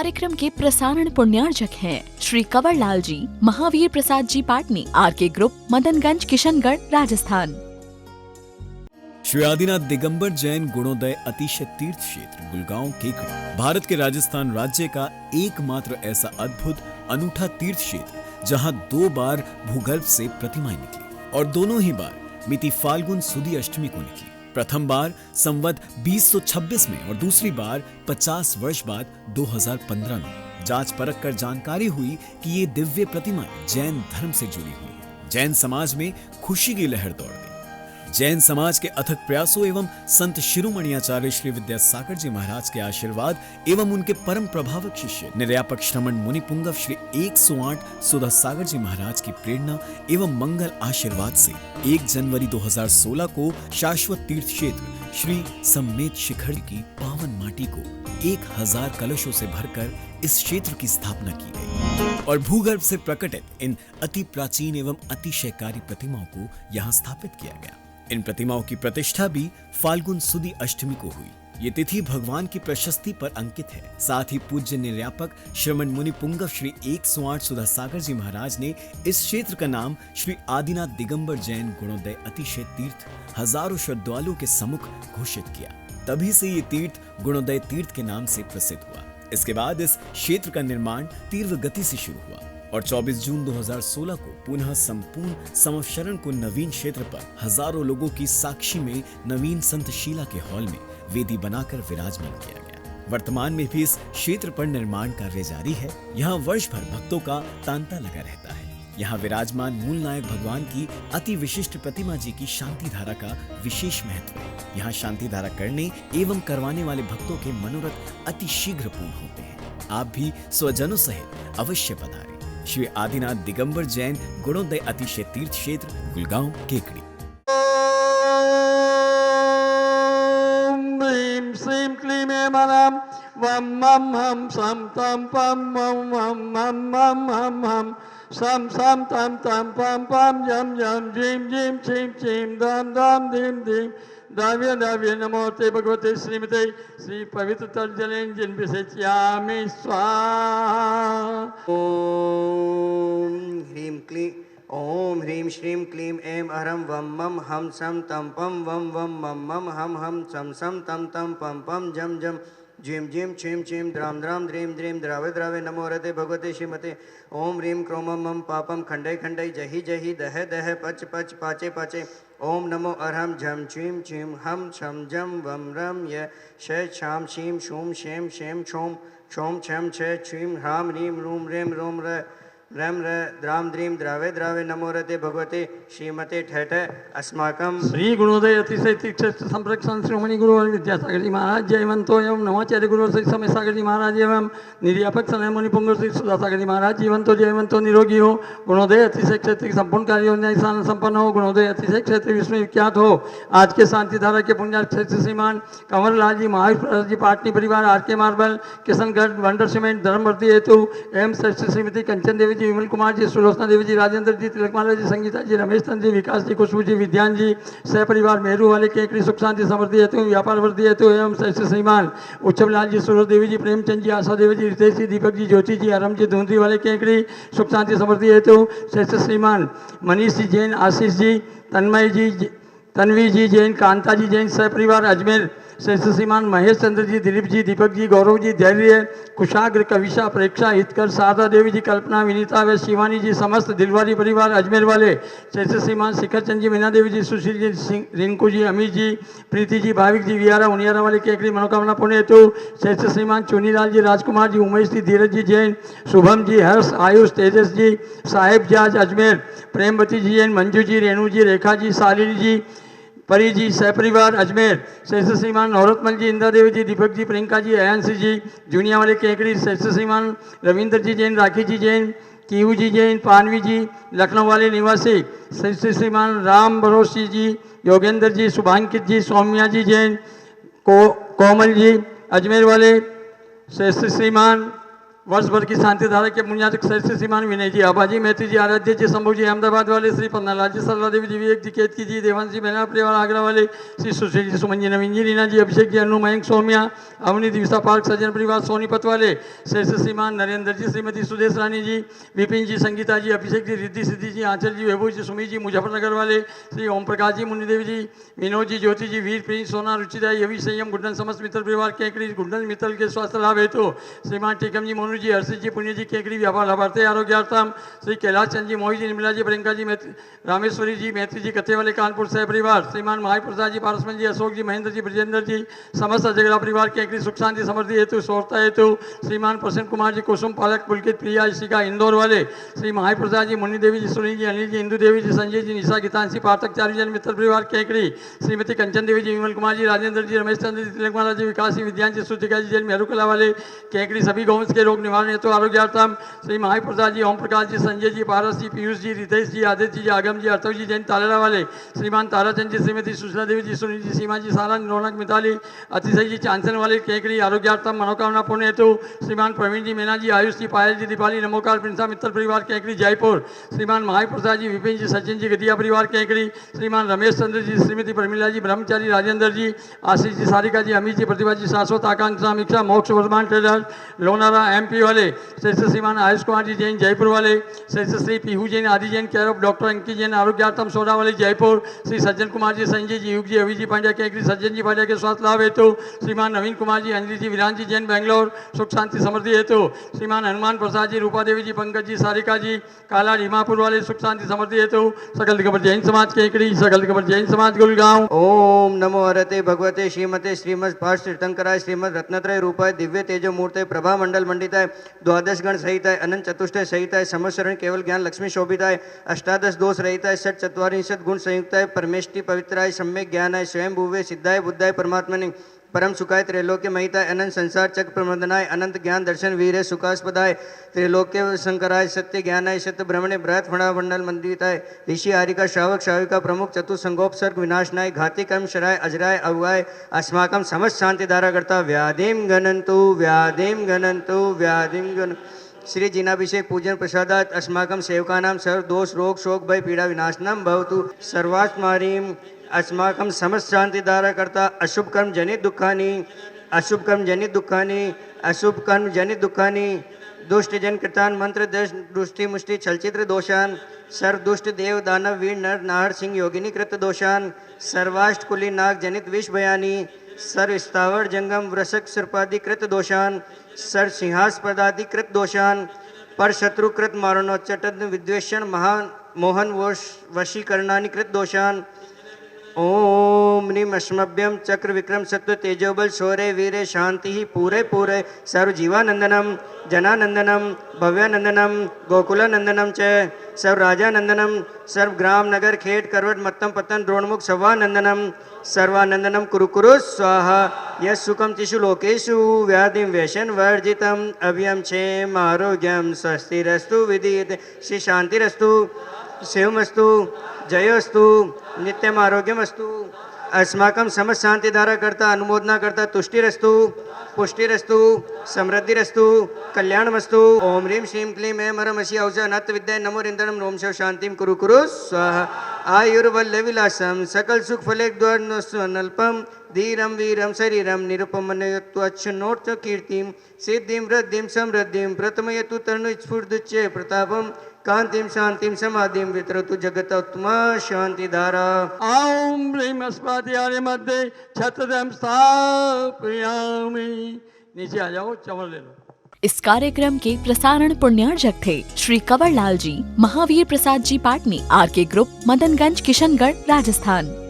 कार्यक्रम के प्रसारण पुण्यार्जक हैं श्री कंवरलाल जी, महावीर प्रसाद जी पाटनी, आरके ग्रुप, मदनगंज, किशनगढ़, राजस्थान। श्री आदिनाथ दिगंबर जैन गुणोदय अतिशय तीर्थ क्षेत्र गुलगांव केकड़ी भारत के राजस्थान राज्य का एकमात्र ऐसा अद्भुत अनूठा तीर्थ क्षेत्र जहां 2 बार भूगर्भ से प्रतिमाएं निकली और दोनों ही बार मिति फाल्गुन सुदी अष्टमी को निकली। प्रथम बार संवत 2026 में और दूसरी बार 50 वर्ष बाद 2015 में। जांच परख कर जानकारी हुई कि ये दिव्य प्रतिमाएं जैन धर्म से जुड़ी हुई है। जैन समाज में खुशी की लहर दौड़ गई। जैन समाज के अथक प्रयासों एवं संत शिरोमणि आचार्य श्री विद्यासागर जी महाराज के आशीर्वाद एवं उनके परम प्रभावक शिष्य निर्यापक श्रमण मुनि पुंगव श्री 108 सुधा सागर जी महाराज की प्रेरणा एवं मंगल आशीर्वाद से 1 जनवरी 2016 को शाश्वत तीर्थ क्षेत्र श्री सम्मेत शिखर की पावन माटी को 1000 कलशों से भरकर इस क्षेत्र की स्थापना की गई और भूगर्भ से प्रकटित इन अति प्राचीन एवं अतिशयकारी प्रतिमाओं को यहाँ स्थापित किया गया। इन प्रतिमाओं की प्रतिष्ठा भी फाल्गुन सुदी अष्टमी को हुई। ये तिथि भगवान की प्रशस्ति पर अंकित है। साथ ही पूज्य निर्यापक श्रमण मुनि पुंगव श्री 108 सुधा सागर जी महाराज ने इस क्षेत्र का नाम श्री आदिनाथ दिगंबर जैन गुणोदय अतिशय तीर्थ हजारों श्रद्धालुओं के सम्मुख घोषित किया। तभी से ये तीर्थ गुणोदय तीर्थ के नाम से प्रसिद्ध हुआ। इसके बाद इस क्षेत्र का निर्माण तीव्र गति से शुरू हुआ और 24 जून 2016 को पुनः संपूर्ण समशरण को नवीन क्षेत्र पर हजारों लोगों की साक्षी में नवीन संतशिला के हॉल में वेदी बनाकर विराजमान किया गया। वर्तमान में भी इस क्षेत्र पर निर्माण कार्य जारी है। यहाँ वर्ष भर भक्तों का तांता लगा रहता है। यहाँ विराजमान मूल नायक भगवान की अति विशिष्ट प्रतिमा जी की शांति धारा का विशेष महत्व है। यहाँ शांति धारा करने एवं करवाने वाले भक्तों के मनोरथ अति शीघ्र पूर्ण होते हैं। आप भी स्वजनों सहित अवश्य पधारें। श्री आदिनाथ दिगंबर जैन गुणोदय अतिशय तीर्थ क्षेत्र गुलगांव केकड़ी। ह्रीं श्रीं क्लीं ऐं ह्रां वं मं हं सं तं पं वं हं मं मं हं हं सं सं तं तं पं पं जं जं जीं जीं छीं छीं दं दं धीं धीं दाव्य दाव्य नमोते भगवते श्रीमते श्री पवित्र तर्जलेन जिन विसेच्यामि स्वाहा। ओम ह्रीं क्लीं ओम ह्रीं श्रीं क्लीं ऐं ह्रं वं मं हं सं तं पं वं वं मं मं हं हं सं सं तं तं पं पं जं जं जीं जीं छीं छीं द्रां द्रां द्रीं द्रीं द्रावे द्रावे नमो रते भगवते श्रीमते ओम ह्रीं क्रोमं मं पापं खण्डै खण्डै जहि जहि दह दह पच पच पाचे पाचे ओम नमो अरहं झं छीं छीं हं छं जं वं रं य श छां शीं शूं शें शें छौं छौं छं छ छीं ह्रां ह्रीं रूं रें रों र रम र द्रां द्रीं द्रावे द्रावे नमो रते भगवते श्रीमते ठठ अस्माकं श्री गुणोदय अतिशय तीर्थ संरक्षण श्रोमणी गुरु विद्यासागर जी महाराज जयवंतो एवं नवाचार्य गुरु श्री समय सागर जी महाराज एवं निर्यापक सनय मुनि पुंगव श्री सुधा सागर जी महाराज जीवंतो जयवंतो निरोगी हो। गुणोदय अतिशय क्षेत्र की संपूर्ण कार्य योजना संपन्न हो। गुणोदय अतिशय क्षेत्र विश्व विख्यात हो। आज के शांति धारा के पुण्य क्षेत्र श्रीमान कंवरलाल जी, महावीर प्रसाद जी पाटनी परिवार, आरके मार्बल, किशनगढ़, वंडर सीमेंट, धर्मवर्ती हेतु एवं श्री कंचन देवी जी, विमल कुमार जी, सुलोचना देवी जी, राजेंद्र जी, तिलकमाला जी, संगीता जी, रमेश चंद्र जी, विकास जी, खुशबू जी, विद्यान जी, सह परिवार मेरू वाले केकड़ी सुख शांति समृद्धि हेतु व्यापार वृद्धि हेतु एवं श्रेष्ठ श्रीमान उच्चवलाल जी, सुरेश देवी जी, प्रेमचंद जी, आशा देवी जी, रितेश जी, दीपक जी, ज्योति जी, आरम जी, धुंधरी वाले केकड़ी सुख शांति समृद्धि हेतु श्रेष्ठ श्रीमान मनीष जी जैन, आशीष जी, तन्मय जी, तन्वी जी जैन, कांता जी जैन, सह परिवार अजमेर श्रेष्ठ श्रीमान महेश चंद्र जी, दिलीप जी, दीपक जी, गौरव जी, धैर्य, कुशाग्र, कविशा, प्रेक्षा, हितकर, शारदा देवी जी, कल्पना, विनीता व शिवानी जी, समस्त दिलवारी परिवार अजमेर वाले श्रेष्ठ श्रीमान शिखर चंद जी, मीना देवी जी, सुशील जी, रिंकू जी, अमित जी, प्रीति जी, भाविक जी, वियारा उनियारा वाले केकड़ी मनोकामना पुण्य हेतु श्रेष्ठ श्रीमान चुनीलाल जी, राजकुमार जी, उमेश जी, धीरज जी जैन, शुभम जी, हर्ष, आयुष, तेजस जी, साहेब जाज अजमेर, प्रेमवती जी जैन, मंजू जी, रेणु जी, रेखा जी, शालिनी जी, परी जी, सहपरिवार अजमेर श्रेष्ठ श्रीमान नवरत्मल जी, इंदिरा देवी जी, दीपक जी, प्रियंका जी, अयांशी जी, जूनिया वाले केकड़ी श्रेष्ठ श्रीमान रविंद्र जी जैन, राखी जी जैन, कीहू जी जैन, पानवी जी, लखनऊ वाले निवासी श्रेष्ठ श्रीमान राम भरोसी जी, योगेंद्र जी, शुभांकित जी, सौम्या जी जैन, कोमल जी अजमेर वाले श्रेष्ठ श्रीमान वर्ष भर की शांति धारा के बुनियाद सदस्य श्रीमान विनय जी, आबाजी, मैत्री जी, आराध्य जी, शंभू जी, अहमदाबाद वाले, श्री पन्नालाल जी, सरला देवी जी, विवेक जी, केतकी जी, देवांश जी, बहना परिवार आगरा वाले, श्री सुशील जी, सुमन जी, नवीन जी, रीना जी, अभिषेक जी, अनु, मयंक, सौम्या, अवनी, दिविसा पार्क, सज्जन परिवार, सोनीपत वाले, श्रेष्ठ श्रीमान नरेंद्र जी, श्रीमती सुदेश रानी जी, विपिन जी, संगीता जी, अभिषेक जी, रिद्धि सिद्धि जी, आंचल जी, वैभव जी, सुमी जी, मुजफ्फरनगर वाले, श्री ओम प्रकाश जी, मुनिदेव जी, विनोद जी, ज्योति जी, वीर प्रिंस, सोना, रुचिदा, यवि, संयम, गुड्डन, समस्त मित्र परिवार केकड़ी, गुड्डन मित्तल के स्वास्थ्य लाभ हेतु श्रीमान टीकम जी, मोनू जी, हर्षित जी, पुण्य जी, केकड़ी व्यापार लाभार्थी आरोग्यार्थम श्री कैलाश चंद जी, मोहित जी, निर्मला जी, प्रियंका जी, रामेश्वरी जी, मैत्री जी, कथे वाले कानपुर सह परिवार, श्रीमान महाई प्रसाद जी, पारसमन जी, अशोक जी, महेंद्र जी, ब्रजेंद्र जी, समस्त अजगड़ा परिवार केकड़ी सुख शांति समृद्धि हेतु सौरता हेतु श्रीमान प्रसन्न कुमार जी, कुसुम पालक, पुलकित, प्रिया, इशिका, इंदौर वाले, श्री महाई प्रसाद जी, मुन्नी देवी जी, सुनील जी, अनिल जी, इंदू देवी जी, संजय जी, निशा, गीतांशी, पार्थक, चारुजन मित्र परिवार केकड़ी, श्रीमती कंचन देवी जी, विमल कुमार जी, राजेंद्र जी, रमेश चंद्र जी, तिलक महाराज जी, विकास जी, विद्यांश जी, सुचिका जी, जैन मेहरुकला वाले केकड़ी, सभी गौवंश के रोग निवारण हेतु आरोग्यार्थम श्री महाई प्रसाद जी, ओम प्रकाश जी, संजय जी, पारस जी, पीयूष जी, रितेश जी, आदित्य जी, आगम जी, अर्थव जी, जैन तालेरा वाले, श्रीमान ताराचंद जी, श्रीमती सुशीला देवी जी, सुनील जी, सीमा जी, सारा, रौनक, मिताली, अतिशय जी, चांसन वाले केकड़ी आरोग्यार्थम मनोकामना पूर्ण हेतु श्रीमान प्रवीण जी, मीना जी, आयुष जी, पायल जी, दीपाली, नमोकार, प्रिंसा मित्र परिवार केकड़ी जयपुर, श्रीमान महाई प्रसाद जी, विपिन जी, सचिन जी, गदिया परिवार केकड़ी, श्रीमान रमेश चंद्र जी, श्रीमती प्रमिला जी, ब्रह्मचारी, राजेंद्र जी, आशीष जी, सारिका जी, अमित जी, प्रतिभा जी, शाश्वत, आकांक्षा, समीक्षा, मोक्ष, वर्धमान ट्रेडर, लोनारा, MP वाले, श्रेष्ठ श्रीमान आयुष कुमार जी, जैन जयपुर वाले, श्रेष्ठ Shri Pihu Jain, Adi Jain, care of doctor Ankit Jain, आरोग्यार्थम सोडा वाले जयपुर, श्री सज्जन कुमार जी, संजय जी, युग जी, अवि जी पांड्या केकड़ी, सज्जन जी पांड्या के स्वास्थ्य लाभ हेतु श्रीमान नवीन कुमार जी, अंजलि जी, विरान जी, जैन बैंगलोर, सुख शांति समृद्धि हेतु श्रीमान हनुमान प्रसाद जी, रूपा देवी जी, पंकज जी, सारिका जी, काला रीमापुर वाले, सुख शांति समृद्धि हेतु सकल दिगंबर जैन समाज केकड़ी, सकल दिगंबर जैन समाज गुड़गांव। ओम नमो हरते भगवते श्रीमते श्रीमद पार्ष तीर्थंकराय श्रीमद रत्नत्रय रूपाय दिव्य तेजो मूर्ते प्रभा मंडल मंडिताय द्वादश गण सहिताय अनंत चतुष्टय सहिताय समस्वरण केवल ज्ञान लक्ष्मी शोभिताय अष्टादश दोष रहिताय षट चत्वारिंशत् गुण संयुक्ताय परमेष्टि पवित्राय सम्यक ज्ञानाय स्वयं भुवे सिद्धाय बुद्धाय परमात्मने परम सुखाय त्रैलोक्य महिताय अनंत संसार चक्र प्रमदनाय अनंत ज्ञान दर्शन वीर सुखास्पदाय त्रैलोक्य शंकराय सत्य ज्ञानाय सत्य ब्रह्मणे बृहत फणा मंडल मंदिताय ऋषि आरिका श्रावक श्राविका प्रमुख चतुसंगोपसर्ग विनाशनाय घाति कर्म शराय अजराय अवगाय अस्माकं समस्त शांति धारा करता व्याधिं गणन्तु व्याधिं गणन्तु व्याधिं गण श्री जिनाभिषेक पूजन प्रसादात अस्माकं सेवकानां सर्व दोष रोग शोक भय पीड़ा विनाशनम भवतु सर्वात्मारीं अस्माकं समस्त शांति धारा करता अशुभ कर्म जनित दुखानि अशुभ कर्म जनित दुखानि अशुभ कर्म जनित दुखानि दुष्ट जन कृतान मंत्र दश दुष्टि मुष्टि छलचित्र दोषान सर्व दुष्ट देव दानव वीर नर नाहर सिंह योगिनी कृत दोषान सर्वाष्ट कुली नाग जनित विष भयानी सर्व स्थावर जंगम वृषक सर्पादि कृत दोषान सर्व सिंहास्पदादि कृत दोषान पर शत्रुकृत मारणोच्चटन विद्वेषण महान मोहन वशीकरणानि कृत दोषान ओम नीम अस्मभ्यम चक्र विक्रम सत्व तेजोबल शौर्य वीरे शांति ही पूरे पूरे सर्व जीवानंदनम जनानंदनम भव्यानंदनम गोकुलानंदनम च सर्व राजानंदनम सर्व ग्राम नगर खेट करवट मत्तम पतन द्रोणमुख सवानंदनम सर्वानंदनम कुरु कुरु स्वाहा यस सुखम तिषु लोकेषु व्याधिं व्यसन वर्जितम अभयम क्षेम आरोग्यम स्वस्तिरस्तु विधीयते श्री शांतिरस्तु शिवमस्तु जयोस्तु नित्यम आरोग्यमस्तु अस्माकं समस्त शांति धारा करता अनुमोदना करता तुष्टिरस्तु पुष्टिरस्तु समृद्धिरस्तु कल्याणमस्तु ओम ह्रीं श्रीं क्लीं ऐं हरं हसि औषध अनंत विद्याय नमो रिंदनम रोम शव शांतिम कुरु कुरु स्वाहा आयुर्वल्य विलासम सकल सुख फलेक द्वारनल्पम धीरम वीरम शरीरम निरुपमनयत्वच्छनोर्थ कीर्तिम सिद्धिं वृद्धिं समृद्धिं प्रथमयतु तनुस्फूर्दुच्चे प्रतापम कांतिम शांतिम समाधिम वितरतु जगत उत्तमा शांति धारा ओम ह्रीं अस्मद्यारे मध्ये छत्रम स्थापयामि। नीचे आ जाओ, चवल ले लो। इस कार्यक्रम के प्रसारण पुण्यार्जक थे श्री कंवर लाल जी, महावीर प्रसाद जी पाटनी, RK ग्रुप, मदनगंज, किशनगढ़, राजस्थान।